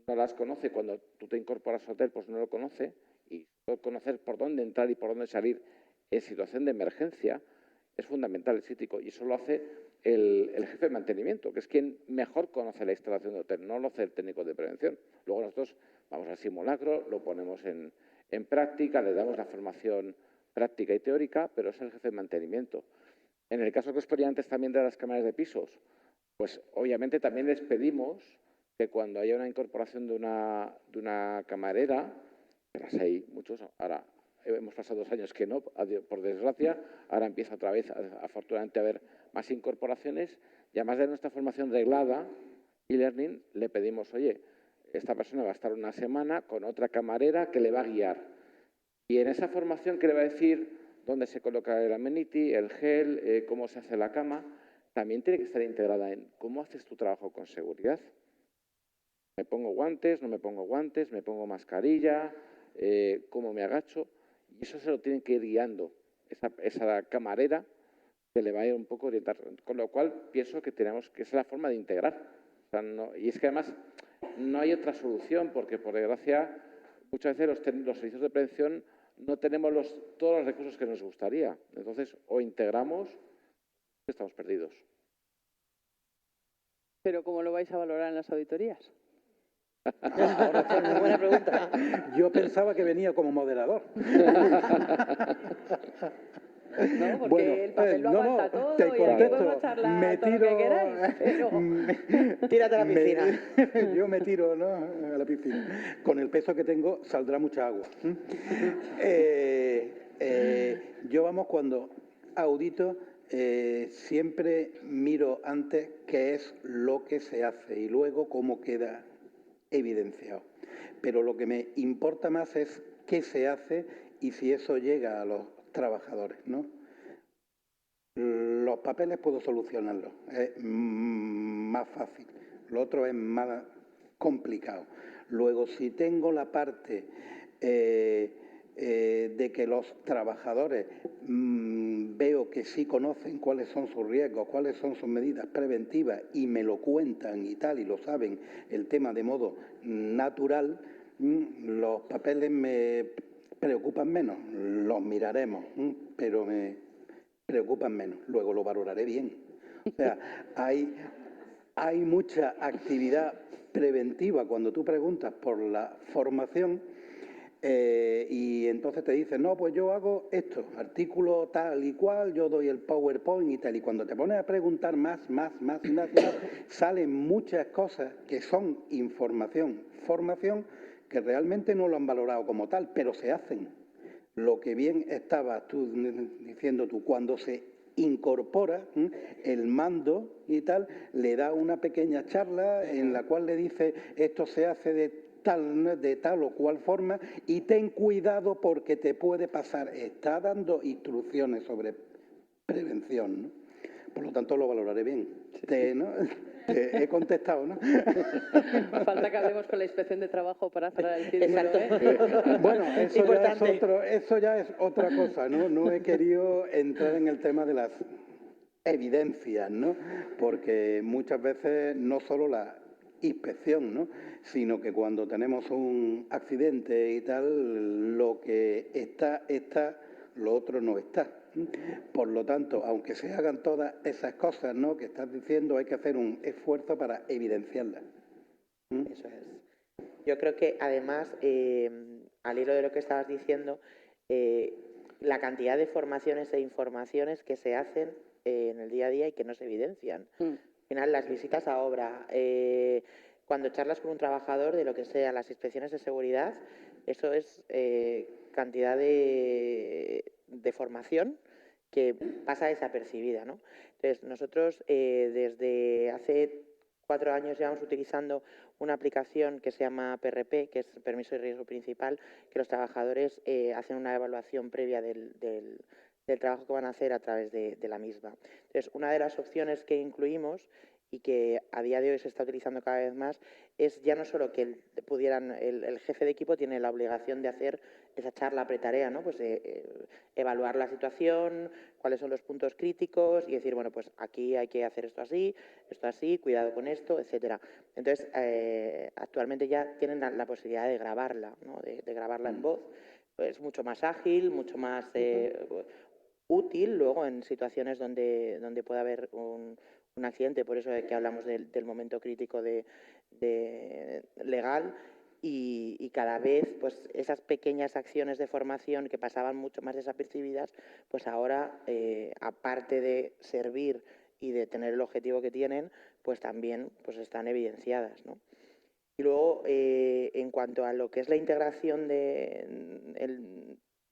D: no las conoce cuando tú te incorporas al hotel, pues no lo conoce, y conocer por dónde entrar y por dónde salir en situación de emergencia es fundamental, es crítico, y eso lo hace el jefe de mantenimiento, que es quien mejor conoce la instalación del hotel, no lo hace el técnico de prevención. Luego nosotros vamos al simulacro, lo ponemos en práctica, le damos la formación práctica y teórica, pero es el jefe de mantenimiento. En el caso que os ponía antes también de las cámaras de pisos, pues obviamente también les pedimos que cuando haya una incorporación de una camarera, que las hay muchos, ahora hemos pasado 2 años que no, por desgracia, ahora empieza otra vez, afortunadamente, a haber más incorporaciones, y además de nuestra formación reglada y learning, le pedimos, oye, esta persona va a estar una semana con otra camarera que le va a guiar. Y en esa formación que le va a decir dónde se coloca el amenity, el gel, cómo se hace la cama, también tiene que estar integrada en cómo haces tu trabajo con seguridad. ¿Me pongo guantes, no me pongo guantes, me pongo mascarilla, cómo me agacho? Y eso se lo tienen que ir guiando, esa camarera que le va a ir un poco orientar. Con lo cual pienso que tenemos que es la forma de integrar. O sea, y es que además no hay otra solución, porque por desgracia muchas veces los servicios de prevención no tenemos todos los recursos que nos gustaría. Entonces, o integramos o estamos perdidos.
F: ¿Pero cómo lo vais a valorar en las auditorías?
C: Ahora está una buena pregunta. Yo pensaba que venía como moderador.
F: ¿no? Porque
C: Bueno,
F: el papel lo
C: no,
F: aguanta
C: no,
F: todo
C: te
F: y aquí
C: contesto.
F: podemos charlar
C: Me
F: todo lo
C: tiro,
F: que queráis, pero...
E: Tírate a la piscina.
C: Yo me tiro, ¿no?, a la piscina. Con el peso que tengo saldrá mucha agua. Yo, vamos, cuando audito, siempre miro antes qué es lo que se hace y luego cómo queda evidenciado. Pero lo que me importa más es qué se hace y si eso llega a los trabajadores, ¿no? Los papeles puedo solucionarlos, es más fácil. Lo otro es más complicado. Luego, si tengo la parte de que los trabajadores veo que sí conocen cuáles son sus riesgos, cuáles son sus medidas preventivas y me lo cuentan y tal, y lo saben el tema de modo natural, los papeles me preocupan menos. Los miraremos, pero me preocupan menos. Luego lo valoraré bien. O sea, hay mucha actividad preventiva cuando tú preguntas por la formación. Y entonces te dicen, no, pues yo hago esto, artículo tal y cual, yo doy el PowerPoint y tal. Y cuando te pones a preguntar más, salen muchas cosas que son información, formación, que realmente no lo han valorado como tal, pero se hacen. Lo que bien estabas tú diciendo tú, cuando se incorpora el mando y tal, le da una pequeña charla en la cual le dice, esto se hace de tal o cual forma y ten cuidado porque te puede pasar. Está dando instrucciones sobre prevención, ¿no? Por lo tanto, lo valoraré bien. ¿No? Te he contestado, ¿no?
F: Falta que hablemos con la Inspección de Trabajo para cerrar el círculo.
E: Exacto.
C: Bueno, eso ya es otra cosa, ¿no? No he querido entrar en el tema de las evidencias, ¿no? Porque muchas veces no solo la inspección, ¿no?, sino que cuando tenemos un accidente y tal, lo que está, lo otro no está. Por lo tanto, aunque se hagan todas esas cosas, ¿no?, que estás diciendo, hay que hacer un esfuerzo para evidenciarlas.
E: Eso es. Yo creo que además, al hilo de lo que estabas diciendo, la cantidad de formaciones e informaciones que se hacen en el día a día y que no se evidencian. Al final, las visitas a obra, cuando charlas con un trabajador de lo que sea, las inspecciones de seguridad, eso es cantidad de formación que pasa desapercibida, ¿no? Entonces, nosotros desde hace 4 años llevamos utilizando una aplicación que se llama PRP, que es Permiso de Riesgo Principal, que los trabajadores hacen una evaluación previa del trabajo que van a hacer a través de la misma. Entonces, una de las opciones que incluimos y que a día de hoy se está utilizando cada vez más es ya no solo que el jefe de equipo tiene la obligación de hacer esa charla pretarea, ¿no? Pues evaluar la situación, cuáles son los puntos críticos y decir, bueno, pues aquí hay que hacer esto así, cuidado con esto, etcétera. Entonces, actualmente ya tienen la posibilidad de grabarla, ¿no?, de grabarla en voz. Es mucho más ágil, mucho más útil luego en situaciones donde pueda haber un accidente, por eso es que hablamos del momento crítico legal y cada vez pues esas pequeñas acciones de formación que pasaban mucho más desapercibidas, pues ahora aparte de servir y de tener el objetivo que tienen, pues también pues están evidenciadas, ¿no? Y luego, en cuanto a lo que es la integración de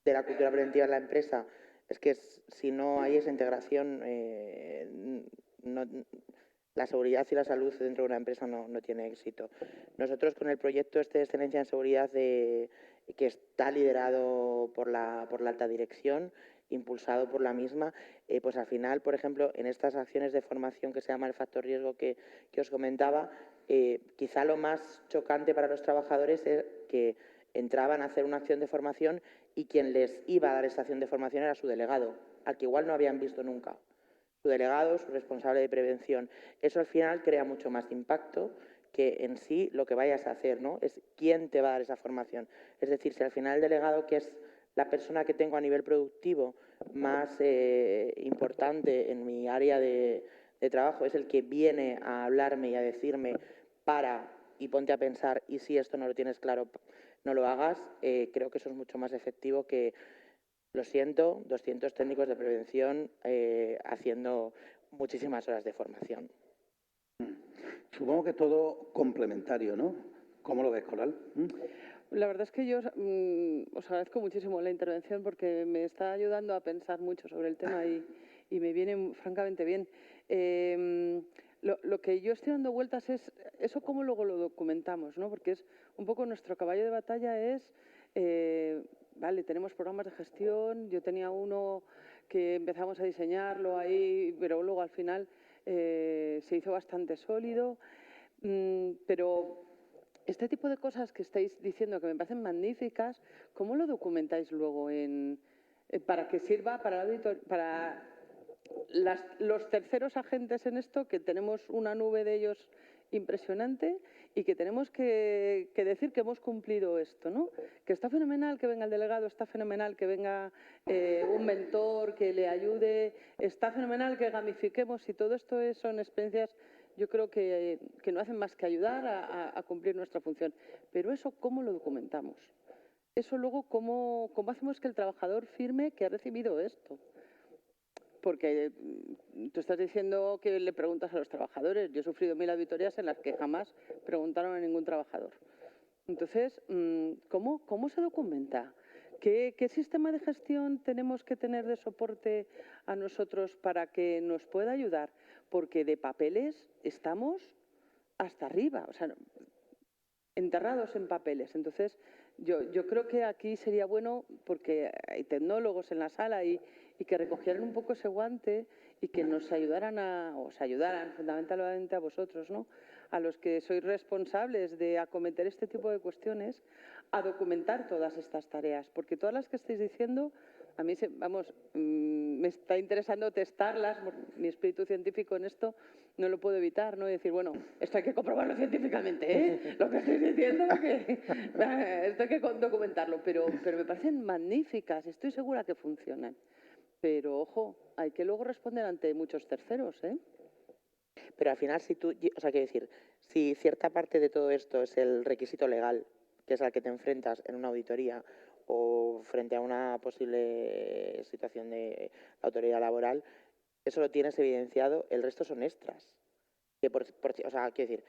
E: la cultura preventiva en la empresa, es que si no hay esa integración, la seguridad y la salud dentro de una empresa no tiene éxito. Nosotros con el proyecto de excelencia en seguridad que está liderado por la alta dirección, impulsado por la misma, pues al final, por ejemplo, en estas acciones de formación que se llama el factor riesgo que os comentaba, quizá lo más chocante para los trabajadores es que entraban a hacer una acción de formación y quien les iba a dar esa acción de formación era su delegado, al que igual no habían visto nunca. Su delegado, su responsable de prevención. Eso al final crea mucho más impacto que en sí lo que vayas a hacer, ¿no? Es quién te va a dar esa formación. Es decir, si al final el delegado, que es la persona que tengo a nivel productivo más importante en mi área de trabajo, es el que viene a hablarme y a decirme para y ponte a pensar y si esto no lo tienes claro, no lo hagas, creo que eso es mucho más efectivo que Lo siento, 200 técnicos de prevención haciendo muchísimas horas de formación.
C: Supongo que es todo complementario, ¿no? ¿Cómo lo ves, Coral?
F: La verdad es que yo os agradezco muchísimo la intervención porque me está ayudando a pensar mucho sobre el tema y me viene francamente bien. Lo que yo estoy dando vueltas es eso cómo luego lo documentamos, ¿no? Porque es un poco nuestro caballo de batalla es, vale, tenemos programas de gestión, yo tenía uno que empezamos a diseñarlo ahí, pero luego al final se hizo bastante sólido, pero este tipo de cosas que estáis diciendo que me parecen magníficas, ¿cómo lo documentáis luego para que sirva para el auditor, para los terceros agentes en esto, que tenemos una nube de ellos impresionante y que tenemos que decir que hemos cumplido esto, ¿no? Que está fenomenal que venga el delegado, está fenomenal que venga un mentor que le ayude, está fenomenal que gamifiquemos y todo esto son experiencias, yo creo que no hacen más que ayudar a cumplir nuestra función. Pero eso, ¿cómo lo documentamos? Eso luego, ¿cómo hacemos que el trabajador firme que ha recibido esto? Porque tú estás diciendo que le preguntas a los trabajadores. Yo he sufrido 1000 auditorías en las que jamás preguntaron a ningún trabajador. Entonces, ¿cómo se documenta? ¿Qué sistema de gestión tenemos que tener de soporte a nosotros para que nos pueda ayudar? Porque de papeles estamos hasta arriba, o sea, enterrados en papeles. Entonces, yo creo que aquí sería bueno, porque hay tecnólogos en la sala y que recogieran un poco ese guante y que nos ayudaran os ayudaran fundamentalmente a vosotros, ¿no? A los que sois responsables de acometer este tipo de cuestiones, a documentar todas estas tareas, porque todas las que estáis diciendo, a mí, me está interesando testarlas, mi espíritu científico en esto no lo puedo evitar, ¿no? Y decir, bueno, esto hay que comprobarlo científicamente, ¿eh? Lo que estáis diciendo, esto hay que documentarlo, pero me parecen magníficas, estoy segura que funcionan. Pero, ojo, hay que luego responder ante muchos terceros, ¿eh?
E: Pero al final, quiero decir, si cierta parte de todo esto es el requisito legal, que es al que te enfrentas en una auditoría o frente a una posible situación de autoridad laboral, eso lo tienes evidenciado, el resto son extras. Quiero decir,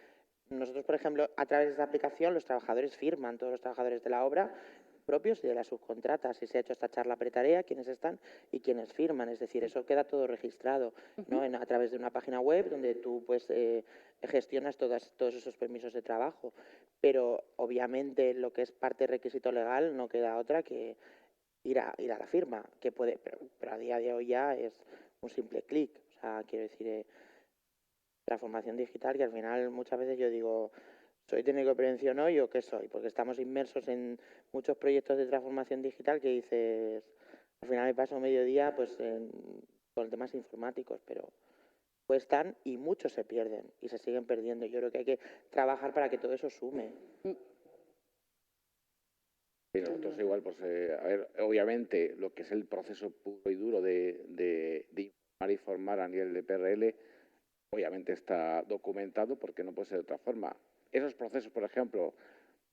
E: nosotros, por ejemplo, a través de esta aplicación, los trabajadores firman, todos los trabajadores de la obra, propios y de las subcontratas, si se ha hecho esta charla pretarea, quiénes están y quiénes firman. Es decir, eso queda todo registrado, ¿no? A través de una página web donde tú pues, gestionas todos esos permisos de trabajo. Pero obviamente lo que es parte requisito legal no queda otra que ir a la firma, que puede, pero a día de hoy ya es un simple clic. O sea, quiero decir, la formación digital, que al final muchas veces yo digo, ¿soy técnico de prevención hoy o qué soy? Porque estamos inmersos en muchos proyectos de transformación digital que dices, al final me paso mediodía pues, con temas informáticos, pero cuestan y muchos se pierden y se siguen perdiendo. Yo creo que hay que trabajar para que todo eso sume.
D: Y nosotros igual, pues, a ver, obviamente lo que es el proceso puro y duro de informar y formar a nivel de PRL, obviamente está documentado porque no puede ser de otra forma. Esos procesos, por ejemplo,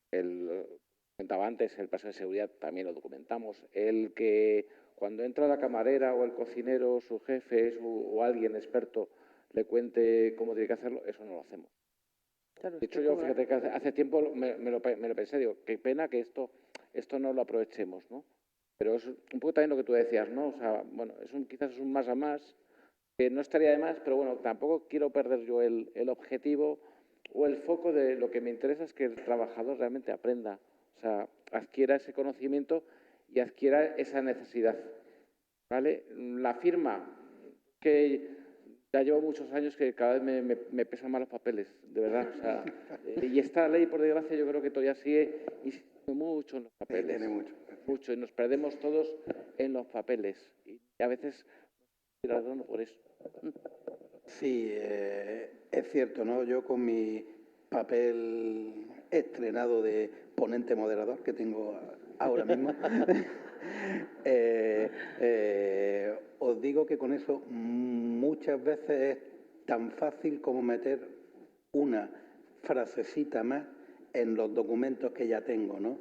D: comentaba antes, el paso de seguridad también lo documentamos. El que cuando entra la camarera o el cocinero, su jefe o alguien experto le cuente cómo tiene que hacerlo, eso no lo hacemos.
F: Claro,
D: De hecho, yo fíjate que hace tiempo me lo pensé, digo, qué pena que esto no lo aprovechemos, ¿no? Pero es un poco también lo que tú decías, ¿no? O sea, bueno, quizás es un más a más, que no estaría de más, pero bueno, tampoco quiero perder yo el objetivo o el foco de lo que me interesa es que el trabajador realmente aprenda, o sea, adquiera ese conocimiento y adquiera esa necesidad, ¿vale? La firma, que ya llevo muchos años que cada vez me pesan más los papeles, de verdad, o sea, y esta ley, por desgracia, yo creo que todavía sigue insistiendo mucho en los papeles.
C: Sí, tiene
D: mucho, y nos perdemos todos en los papeles, y a veces no por eso.
C: Sí, es cierto, ¿no? Yo con mi papel estrenado de ponente moderador que tengo ahora mismo, os digo que con eso muchas veces es tan fácil como meter una frasecita más en los documentos que ya tengo, ¿no?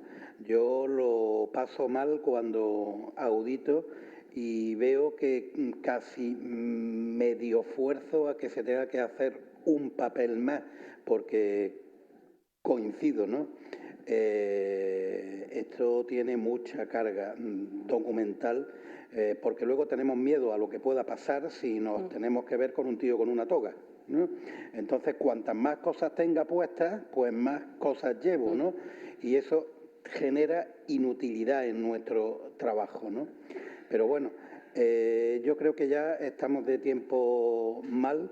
C: Yo lo paso mal cuando audito y veo que casi medio esfuerzo a que se tenga que hacer un papel más, porque coincido, ¿no? Esto tiene mucha carga documental, porque luego tenemos miedo a lo que pueda pasar si nos tenemos que ver con un tío con una toga, ¿no? Entonces, cuantas más cosas tenga puestas, pues más cosas llevo, ¿no? Y eso genera inutilidad en nuestro trabajo, ¿no? Pero bueno, yo creo que ya estamos de tiempo mal.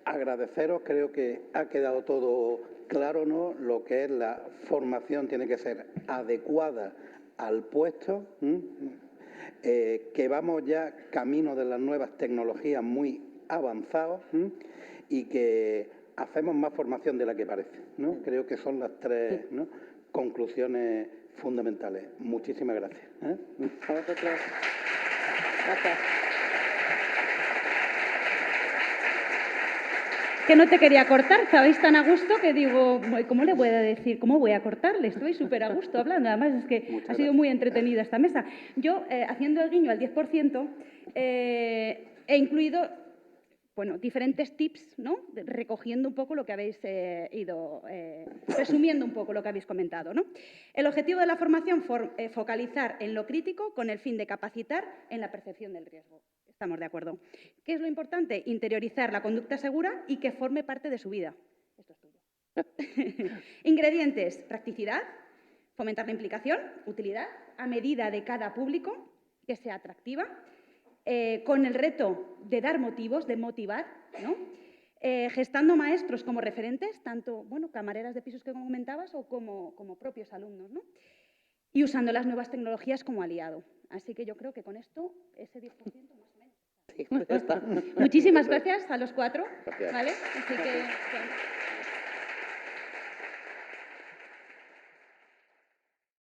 C: Agradeceros, creo que ha quedado todo claro, ¿no? Lo que es la formación tiene que ser adecuada al puesto, que vamos ya camino de las nuevas tecnologías muy avanzados y que hacemos más formación de la que parece, ¿no? Creo que son las tres, ¿no?, conclusiones fundamentales. Muchísimas gracias.
F: A vosotros. Gracias.
B: Que no te quería cortar, estabais tan a gusto que digo, ¿cómo le voy a decir? ¿Cómo voy a cortarle? Estoy súper a gusto hablando, además es que ha sido muy entretenida esta mesa. Yo, haciendo el guiño al 10%, he incluido, bueno, diferentes tips, ¿no?, recogiendo un poco lo que habéis ido, resumiendo un poco lo que habéis comentado, ¿no? El objetivo de la formación, focalizar en lo crítico con el fin de capacitar en la percepción del riesgo. Estamos de acuerdo. ¿Qué es lo importante? Interiorizar la conducta segura y que forme parte de su vida. Esto es tuyo. Ingredientes: practicidad, fomentar la implicación, utilidad, a medida de cada público, que sea atractiva, con el reto de dar motivos, de motivar, ¿no? Gestando maestros como referentes, tanto, bueno, camareras de pisos que comentabas o como propios alumnos, ¿no? Y usando las nuevas tecnologías como aliado. Así que yo creo que con esto, ese 10% más o menos.
F: Sí, pues ya está.
B: Muchísimas gracias a los cuatro.
D: Gracias.
B: ¿Vale? Así que...